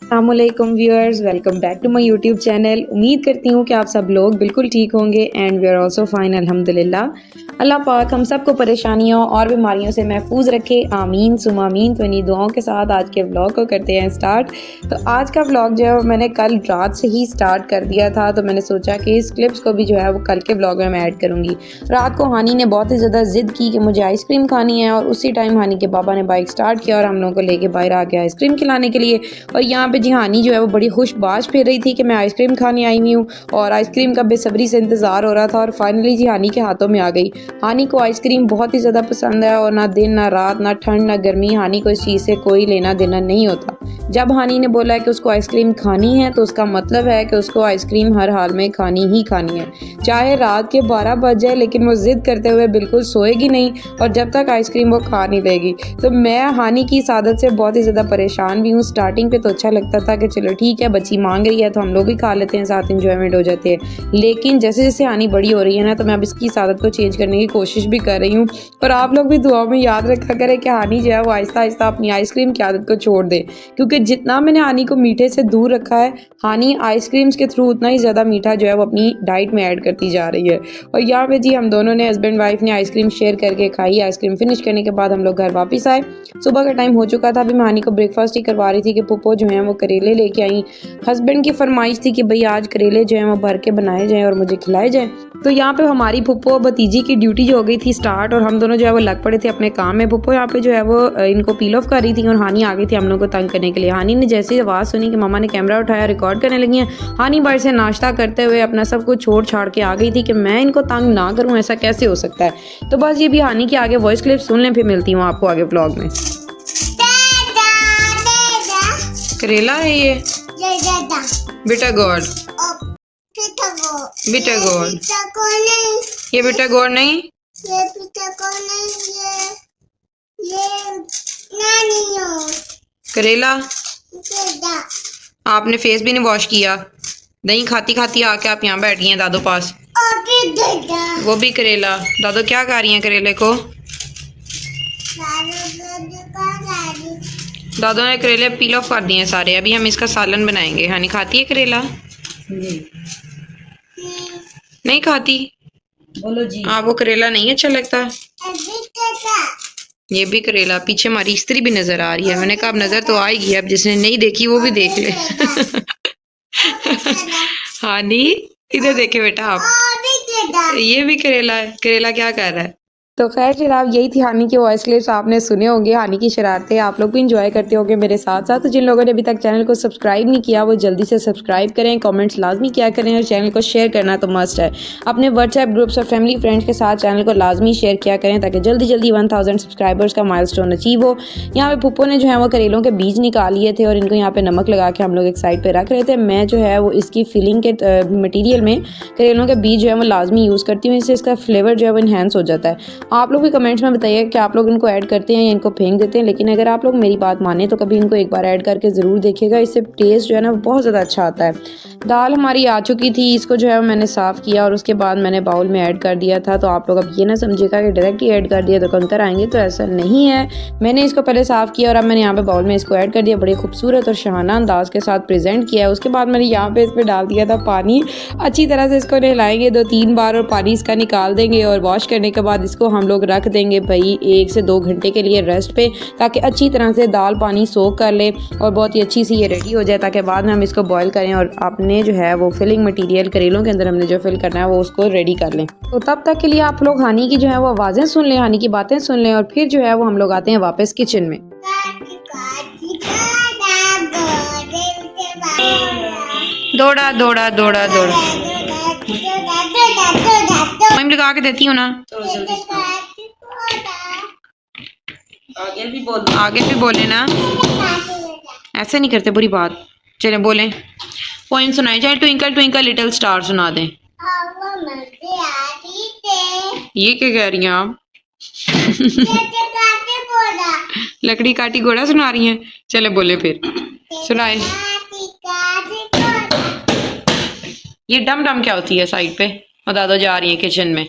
अस्सलामुअलैकुम viewers, welcome back to my YouTube channel. उम्मीद करती हूँ कि आप सब लोग बिल्कुल ठीक होंगे and we are also fine अल्हम्दुलिल्लाह। अल्लाह पाक हम सबको परेशानियों और बीमारियों से महफूज रखे, आमीन सुमा आमीन। तो इन्हीं दुआओं के साथ आज के व्लॉग को करते हैं स्टार्ट। तो आज का व्लॉग जो है मैंने कल रात से ही स्टार्ट कर दिया था, तो मैंने सोचा कि इस क्लिप्स को भी जो है वो कल के व्लॉग में मैं ऐड करूँगी। रात को हानी ने बहुत ही ज़्यादा ज़िद की कि मुझे आइसक्रीम खानी है, और उसी टाइम हानी के पापा ने बाइक स्टार्ट किया और हम लोगों को लेके बाहर आ गया आइसक्रीम खिलाने के लिए। और यहाँ पे जी हानी जो है वो बड़ी खुशबाश फिर रही थी कि मैं आइसक्रीम खाने आई हुई हूँ, और आइसक्रीम का बेसब्री से इंतज़ार हो रहा था। और फाइनली जी हानी के हाथों में आ गई। हानी को आइसक्रीम बहुत ही ज़्यादा पसंद है, और ना दिन ना रात ना ठंड ना गर्मी हानी को इस चीज़ से कोई लेना देना नहीं होता। जब हानी ने बोला है कि उसको आइसक्रीम खानी है, तो उसका मतलब है कि उसको आइसक्रीम हर हाल में खानी ही खानी है, चाहे रात के 12 बज जाए, लेकिन वो ज़िद करते हुए बिल्कुल सोएगी नहीं, और जब तक आइसक्रीम वो खा नहीं लेगी। तो मैं हानी की इस आदत से बहुत ही ज़्यादा परेशान भी हूँ। स्टार्टिंग पे तो अच्छा लगता था कि चलो ठीक है, बच्ची मांग रही है तो हम लोग भी खा लेते हैं, साथ इंजॉयमेंट हो जाती है। लेकिन जैसे जैसे हानी बड़ी हो रही है ना, तो मैं अब इसकी इस आदत को चेंज करने की कोशिश भी कर रही हूँ। और आप लोग भी दुआओं में याद रखा करें कि हानी जो है वो आहिस्ता आहिस्ता अपनी आइसक्रीम की आदत को छोड़ दे, क्योंकि जितना मैंने हानी को मीठे से दूर रखा है, हानी आइसक्रीम्स के थ्रू उतना ही ज़्यादा मीठा जो है वो अपनी डाइट में ऐड करती जा रही है। और यहाँ पे जी हम दोनों ने, हस्बैंड वाइफ ने आइसक्रीम शेयर करके खाई। आइसक्रीम फिनिश करने के बाद हम लोग घर वापस आए। सुबह का टाइम हो चुका था। अभी मैं हानी को ब्रेकफास्ट ही करवा रही थी कि पुप्पो जो है वो करेले लेके आई। हस्बैंड की फरमाइश थी कि भाई आज करेले जो है वो भर के बनाए जाएं और मुझे खिलाए जाएं। तो यहाँ पे हमारी पुप्पो भतीजी की ड्यूटी जो हो गई थी स्टार्ट, और हम दोनों जो है वो लग पड़े थे अपने काम में। पुप्पो यहाँ पे जो है वो इनको पील ऑफ कर रही थी, और हानी आ गई थी हम लोग को तंग करने के लिए। हानी ने जैसे ही आवाज़ सुनी कि मामा ने कैमरा उठाया, रिकॉर्ड करने लगी हैं, हानी बाहर से नाश्ता करते हुए अपना सब कुछ छोड़ छाड़ के आ गई थी कि मैं इनको तंग ना करूँ, ऐसा कैसे हो सकता है। तो बस ये भी हानी की आगे वॉइस क्लिप सुन लें, फिर मिलती हूँ आपको आगे व्लॉग में। करेला है ये बेटा गॉड, बेटा गॉड, ये बेटा गॉड नहीं, करेला। आपने फेस भी नहीं वॉश किया, दही खाती खाती आके आप यहाँ बैठ गई हैं दादो पास। वो भी करेला। दादो क्या खा रही हैं करेले को? दादो ने करेले पील ऑफ कर दिए हैं सारे। अभी हम इसका सालन बनाएंगे। हानी खाती है करेला? नहीं खाती। बोलो जी। आपको करेला नहीं अच्छा लगता? ये भी करेला। पीछे हमारी स्त्री भी नजर आ रही है। मैंने कहा अब नजर तो आएगी, अब जिसने नहीं देखी वो भी देख ले। हानी इधर देखे बेटा आप, ये भी करेला है। करेला क्या कर रहा है? तो खैर जनाब, यही थी हानी की वॉइस क्लिप्स। आपने सुने होंगे हानी की शरारतें, आप लोग भी इंजॉय करते होंगे मेरे साथ साथ। तो जिन लोगों ने अभी तक चैनल को सब्सक्राइब नहीं किया वो जल्दी से सब्सक्राइब करें, कमेंट्स लाजमी किया करें, और चैनल को शेयर करना तो मस्ट है। अपने व्हाट्सएप ग्रुप्स और फैमिली फ्रेंड्स के साथ चैनल को लाजमी शेयर किया करें, ताकि जल्दी जल्दी 1000 सब्सक्राइबर्स का माइलस्टोन अचीव हो। यहाँ पे पुप्पो ने जो है वो करेलों के बीज निकाल लिए थे, और इनको यहाँ पे नमक लगा के हम लोग एक साइड पर रख रहे थे। मैं जो है वो इसकी फिलिंग के मटीरियल में करेलों के बीज जो है वो लाजमी यूज़ करती हूँ, इससे इसका फ्लेवर जो है वो इन्हेंस हो जाता है। आप लोग भी कमेंट्स में बताइए कि आप लोग इनको ऐड करते हैं या इनको फेंक देते हैं, लेकिन अगर आप लोग मेरी बात माने तो कभी इनको एक बार ऐड करके ज़रूर देखिएगा। इससे टेस्ट जो है ना बहुत ज़्यादा अच्छा आता है। दाल हमारी आ चुकी थी, इसको जो है मैंने साफ़ किया और उसके बाद मैंने बाउल में ऐड कर दिया था। तो आप लोग अब ये ना समझिएगा कि डायरेक्ट ही ऐड कर दिया तो कंकर आएंगे, तो ऐसा नहीं है। मैंने इसको पहले साफ़ किया और अब मैंने यहाँ पे बाउल में इसको ऐड कर दिया। बड़े खूबसूरत और शाहाना अंदाज के साथ प्रेजेंट किया है। उसके बाद मैंने यहाँ पे इस पर डाल दिया था पानी। अच्छी तरह से इसको नहलाएंगे 2-3 बार, और पानी इसका निकाल देंगे, और वॉश करने के बाद इसको हम लोग रख देंगे भाई 1 से 2 घंटे के लिए रेस्ट पे, ताकि अच्छी तरह से दाल पानी सोख कर ले और बहुत ही अच्छी सी ये रेडी हो जाए, ताकि बाद में हम इसको बॉईल करें और आपने जो है वो फिलिंग मटेरियल करेलों के अंदर हमने जो फिल करना है वो उसको रेडी कर लें। तो तब तक के लिए आप लोग हानी की जो है वो आवाज़ें सुन लें, हानी की बातें सुन लें, और फिर जो है वो हम लोग आते हैं वापस किचन में। दौड़ा दौड़ा दौड़ा दौड़ा मैं लगा के देती हूँ ना। आगे भी बोले ना, ऐसे नहीं करते, बुरी बात। चले बोलें, पोइम सुनाए, चाहे ट्विंकल ट्विंकल लिटिल स्टार सुना दें। ये क्या कह रही हैं आप? लकड़ी काटी घोड़ा सुना रही हैं। चले बोले फिर सुनाए। ये डम डम क्या होती है साइड पे? और दादा जा रही है किचन में।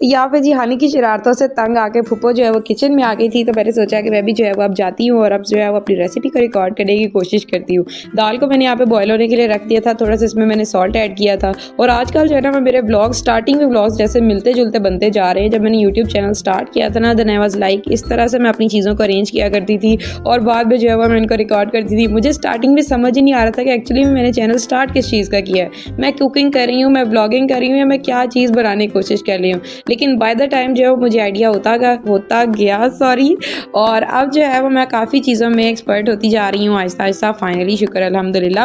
यहाँ पे जी हानि की शरारतों से तंग आके फूफो जो है वो किचन में आ गई थी, तो मैंने सोचा कि मैं भी जो है वो अब जाती हूँ और अब जो है वो अपनी रेसिपी को रिकॉर्ड करने की कोशिश करती हूँ। दाल को मैंने यहाँ पे बॉयल होने के लिए रख दिया था, थोड़ा सा इसमें मैंने सॉल्ट ऐड किया था। और आजकल जो है ना मैं मेरे ब्लॉग स्टार्टिंग में ब्लॉग्स जैसे मिलते जुलते बनते जा रहे हैं। जब मैंने यूट्यूब चैनल स्टार्ट किया था ना, देन आई वाज लाइक इस तरह से मैं अपनी चीज़ों को अरेंज किया करती थी और बाद में जो है वो मैं इनको रिकॉर्ड करती थी। मुझे स्टार्टिंग में समझ ही नहीं आ रहा था कि एक्चुअली में मैंने चैनल स्टार्ट किस चीज़ का किया है। मैं कुकिंग कर रही हूँ, मैं ब्लॉगिंग कर रही हूँ, या मैं क्या चीज़ बनाने की कोशिश कर रही हूँ। लेकिन बाय द टाइम जो है मुझे आइडिया होता गया सॉरी। और अब जो है वो मैं काफ़ी चीज़ों में एक्सपर्ट होती जा रही हूँ आहिस्ता आहिस्ता, फाइनली शुक्र अल्हम्दुलिल्लाह।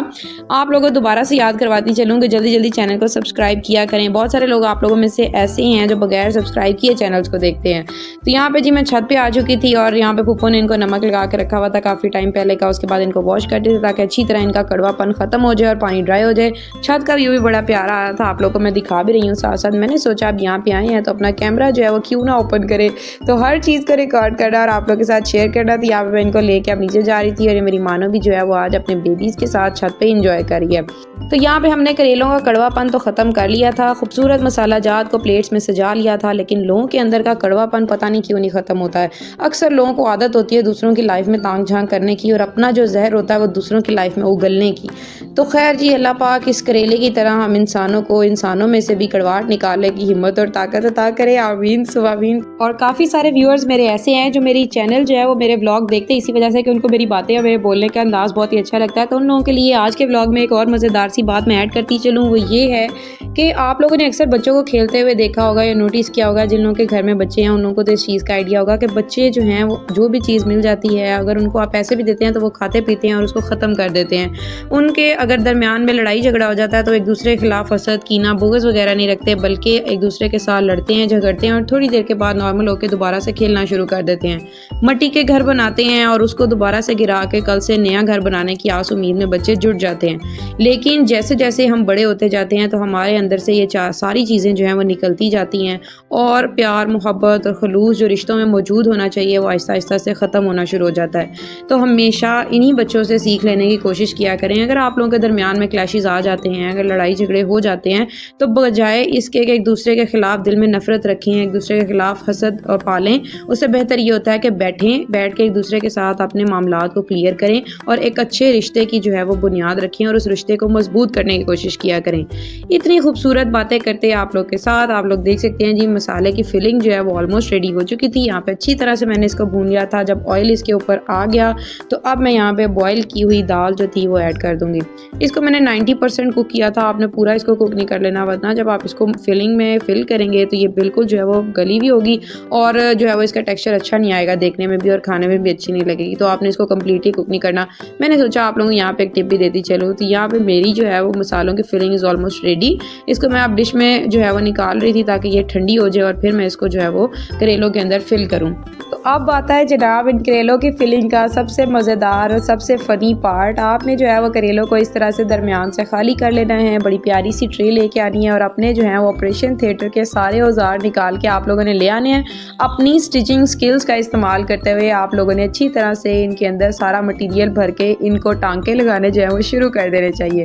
आप लोगों को दोबारा से याद करवाती चलूँ कि जल्दी जल्दी चैनल को सब्सक्राइब किया करें। बहुत सारे लोग आप लोगों में से ऐसे हैं जो बगैर सब्सक्राइब किए चैनल्स को देखते हैं। तो यहाँ पे जी मैं छत पे आ चुकी थी और यहाँ पे फूफो ने इनको नमक लगा के रखा हुआ था काफ़ी टाइम पहले का। उसके बाद इनको वॉश करते थे ताकि अच्छी तरह इनका कड़वापन ख़त्म हो जाए और पानी ड्राई हो जाए। छत का व्यू भी बड़ा प्यारा आ रहा था, आप लोगों को मैं दिखा भी रही हूँ साथ साथ। मैंने सोचा अब यहाँ पे आए हैं तो अपना कैमरा जो है वो क्यों ना ओपन करे, तो हर चीज़ को रिकॉर्ड करना और आप लोगों के साथ शेयर करना। तो यहाँ पे मैं इनको लेके अब नीचे जा रही थी और ये मेरी मानो भी जो है वो आज अपने बेबीज़ के साथ छत पे इंजॉय कर रही है। तो यहाँ पे हमने करेलों का कड़वापन तो ख़त्म कर लिया था, खूबसूरत मसाला जात को प्लेट्स में सजा लिया था, लेकिन लोगों के अंदर का कड़वापन पता नहीं क्यों नहीं ख़त्म होता है। अक्सर लोगों को आदत होती है दूसरों की लाइफ में तांग झांक करने की और अपना जो जहर होता है वो दूसरों की लाइफ में उगलने की। तो खैर जी, अल्लाह पाक इस करेले की तरह हम इंसानों को इंसानों में से भी कड़वाहट निकालने की हिम्मत और ताकत अता करे, आमीन सुआमीन। और काफ़ी सारे व्यूअर्स मेरे ऐसे हैं जो मेरी चैनल जो है वो मेरे व्लॉग देखते हैं इसी वजह से कि उनको मेरी बातें और मेरे बोलने का अंदाज़ बहुत ही अच्छा लगता है। तो उन लोगों के लिए आज के व्लॉग में एक और मज़ेदार सी बात मैं ऐड करती चलूँ, वो ये है कि आप लोगों ने अक्सर बच्चों को खेलते हुए देखा होगा या नोटिस किया होगा। जिन लोगों के घर में बच्चे हैं उन लोगों को तो इस चीज़ का आइडिया होगा कि बच्चे जो हैं वो जो भी चीज़ मिल जाती है, अगर उनको आप पैसे भी देते हैं तो वो खाते पीते हैं और उसको ख़त्म कर देते हैं। उनके अगर दरमियान में लड़ाई झगड़ा हो जाता है तो एक दूसरे के खिलाफ हसद कीना बुग़्ज़ वगैरह नहीं रखते, बल्कि एक दूसरे के साथ लड़ते हैं झगड़ते हैं और थोड़ी देर के बाद नॉर्मल होकर दोबारा से खेलना शुरू कर देते हैं। मट्टी के घर बनाते हैं और उसको दोबारा से गिरा के कल से नया घर बनाने की आस उम्मीद में बच्चे जुट जाते हैं। लेकिन जैसे जैसे हम बड़े होते जाते हैं तो हमारे अंदर से ये सारी चीज़ें जो हैं वो निकलती जाती हैं और प्यार मोहब्बत और खलूस जो रिश्तों में मौजूद होना चाहिए वो आहिस्ता आहिस्ता से ख़त्म होना शुरू हो जाता है। तो हमेशा इन्हीं बच्चों से सीख लेने की कोशिश किया करें। अगर आप लोगों के दरमियान में क्लैशेस आ जाते हैं, अगर लड़ाई झगड़े हो जाते हैं, तो बजाय इसके कि एक दूसरे के ख़िलाफ़ दिल में नफ़रत रखें, एक दूसरे के ख़िलाफ़ हसद और पालें, उससे बेहतर ये होता है कि बैठ के एक दूसरे के साथ अपने मामलात को क्लियर करें और एक अच्छे रिश्ते की जो है वो बुनियाद रखें और उस रिश्ते को मजबूत करने की कोशिश किया करें। इतनी खूबसूरत बातें करते हैं आप लोग के साथ। आप लोग देख सकते हैं जी मसाले की फिलिंग जो है वो ऑलमोस्ट रेडी हो चुकी थी। यहाँ पे अच्छी तरह से मैंने इसको भून लिया था। जब ऑयल इसके ऊपर आ गया तो अब मैं यहाँ पे बॉयल की हुई दाल जो थी वो ऐड कर दूंगी। इसको मैंने 90% कुक किया था, आपने पूरा इसको कुक नहीं कर लेना, वरना जब आप इसको फिलिंग में फिल करेंगे तो ये बिल्कुल जो है वो गली भी होगी और जो है वो इसका टेक्सचर अच्छा नहीं आएगा, देखने में भी और खाने में भी अच्छी नहीं लगेगी। तो आपने इसको कम्प्लीटली कुक नहीं करना। मैंने सोचा आप लोगों को यहाँ पे एक टिप भी देती चलूँ। तो यहाँ पे मेरी जो है वो मसालों की फिलिंग इज़ ऑलमोस्ट रेडी। इसको मैं अब डिश में जो है वो निकाल रही थी ताकि ये ठंडी हो जाए और फिर मैं इसको जो है वो करेलों के अंदर फिल करूँ। तो अब आता है जनाब इन करेलों की फिलिंग का सबसे मज़ेदार और सबसे फ़नी पार्ट। आपने जो है वो करेलों को इस तरह से दरमियान से खाली कर लेना है, बड़ी प्यारी सी ट्रे लेके आनी है और अपने जो है वो ऑपरेशन थिएटर के सारे औजार निकाल के आप लोगों ने ले आने हैं। अपनी स्टिचिंग स्किल्स का इस्तेमाल करते हुए आप लोगों ने अच्छी तरह से इनके अंदर सारा मटीरियल भर के इनको टांके लगाने जो है वो शुरू कर देने चाहिए।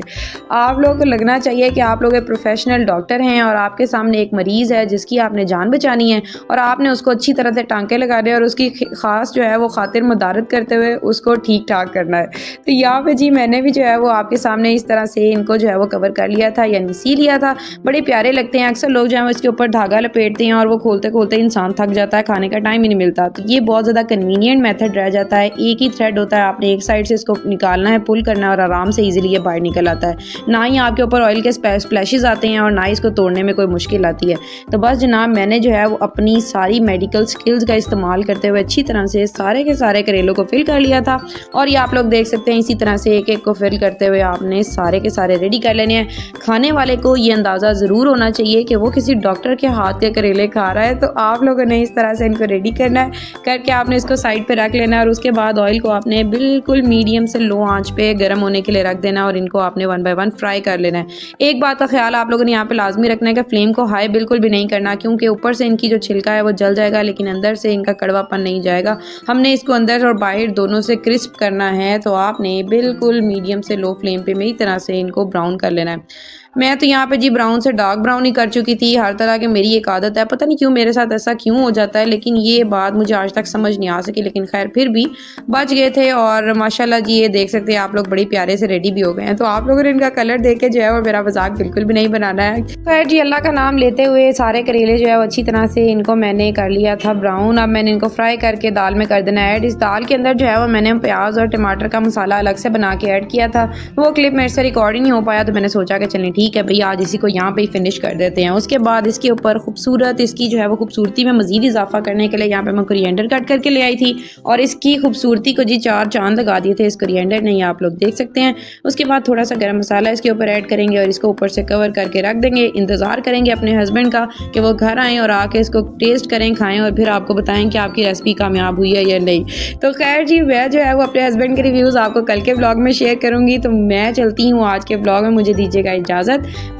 आप लोगों को लगना चाहिए कि आप लोग एक प्रोफेशनल डॉक्टर हैं और आपके सामने एक मरीज़ है जिसकी आपने जान बचानी है और आपने उसको अच्छी तरह से टांके लगाने और उसकी ख़ास जो है वो खातिर मदारत करते हुए उसको ठीक ठाक करना है। तो यहाँ पे जी मैंने भी जो है वो आपके सामने इस तरह से इनको जो है वो कवर कर लिया था, यानी सी लिया था। बड़े प्यारे लगते हैं। अक्सर लोग जो है इसके ऊपर धागा लपेटते हैं और वो खोलते खोलते इंसान थक जाता है, खाने का टाइम ही नहीं मिलता। तो ये बहुत ज़्यादा कन्वीनियंट मेथड रह जाता है। एक ही थ्रेड होता है, आपने एक साइड से इसको निकालना है, पुल करना है और आराम से ईजिली ये बाहर निकल आता है। ना ही आपके ऊपर ऑयल के स्प्लैशेस आते हैं और ना ही इसको तोड़ने में कोई मुश्किल आती है। तो बस जनाब मैंने जो है वो अपनी सारी मेडिकल स्किल्स का इस्तेमाल करते हुए अच्छी तरह से सारे के सारे करेलों को फिल कर लिया था और ये आप लोग देख सकते हैं इसी तरह से एक एक को फिल करते हुए आपने सारे के सारे रेडी कर लेने हैं। खाने वाले को ये अंदाज़ा ज़रूर होना चाहिए कि वो किसी डॉक्टर के हाथ के करेले खा रहा है। तो आप लोगों ने इस तरह से इनको रेडी करना है, करके आपने इसको साइड पे रख लेना है और उसके बाद ऑयल को आपने बिल्कुल मीडियम से लो आंच पे गर्म होने के लिए रख देना और इनको आपने वन बाय वन फ्राई कर लेना है। एक बात का ख्याल आप लोगों ने यहाँ पे लाजमी रखना है कि फ्लेम को हाई बिल्कुल भी नहीं करना, क्योंकि ऊपर से इनकी जो छिलका है वो जल जाएगा लेकिन अंदर से इनका कड़वापन नहीं जाएगा। हमने इसको अंदर और बाहर दोनों से क्रिस्प करना है, तो आपने बिल्कुल मीडियम से लो फ्लेम पे मेरी तरह से इनको ब्राउन कर लेना है। मैं तो यहाँ पे जी ब्राउन से डार्क ब्राउन ही कर चुकी थी। हर तरह की मेरी एक आदत है, पता नहीं क्यों मेरे साथ ऐसा क्यों हो जाता है, लेकिन ये बात मुझे आज तक समझ नहीं आ सकी, लेकिन खैर फिर भी बच गए थे। और माशाल्लाह जी ये देख सकते हैं आप लोग बड़ी प्यारे से रेडी भी हो गए हैं। तो आप लोगों ने इनका कलर देख के जो है वो मेरा मजाक बिल्कुल भी नहीं बनाना है। खैर जी अल्लाह का नाम लेते हुए सारे करेले जो है वो अच्छी तरह से इनको मैंने कर लिया था ब्राउन। अब मैंने इनको फ्राई करके दाल में कर देना ऐड। इस दाल के अंदर जो है वो मैंने प्याज और टमाटर का मसाला अलग से बना के ऐड किया था। वो क्लिप मेरे से रिकॉर्ड ही नहीं हो पाया, तो मैंने सोचा कि चलें ठीक है भैया आज इसी को यहाँ पे ही फिनिश कर देते हैं। उसके बाद इसके ऊपर खूबसूरत इसकी जो है वो खूबसूरती में मजीद इजाफा करने के लिए यहाँ पे मैं कोरिएंडर कट करके ले आई थी और इसकी खूबसूरती को जी 4 चांद लगा दिए थे इस कोरिएंडर ने, आप लोग देख सकते हैं। उसके बाद थोड़ा सा गरम मसाला इसके ऊपर ऐड करेंगे और इसको ऊपर से कवर करके रख देंगे। इंतज़ार करेंगे अपने हस्बैंड का कि वो घर आएँ और आके इसको टेस्ट करें, खाएँ और फिर आपको बताएं कि आपकी रेसिपी कामयाब हुई है या नहीं। तो खैर जी मैं जो है वो अपने हस्बैंड के रिव्यूज़ आपको कल के ब्लॉग में शेयर करूँगी। तो मैं चलती हूँ आज के ब्लॉग में, मुझे दीजिएगा इजाज़त।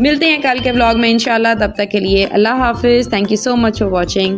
मिलते हैं कल के ब्लॉग में इंशाल्लाह, तब तक के लिए अल्लाह हाफिज़। Thank you so much for watching.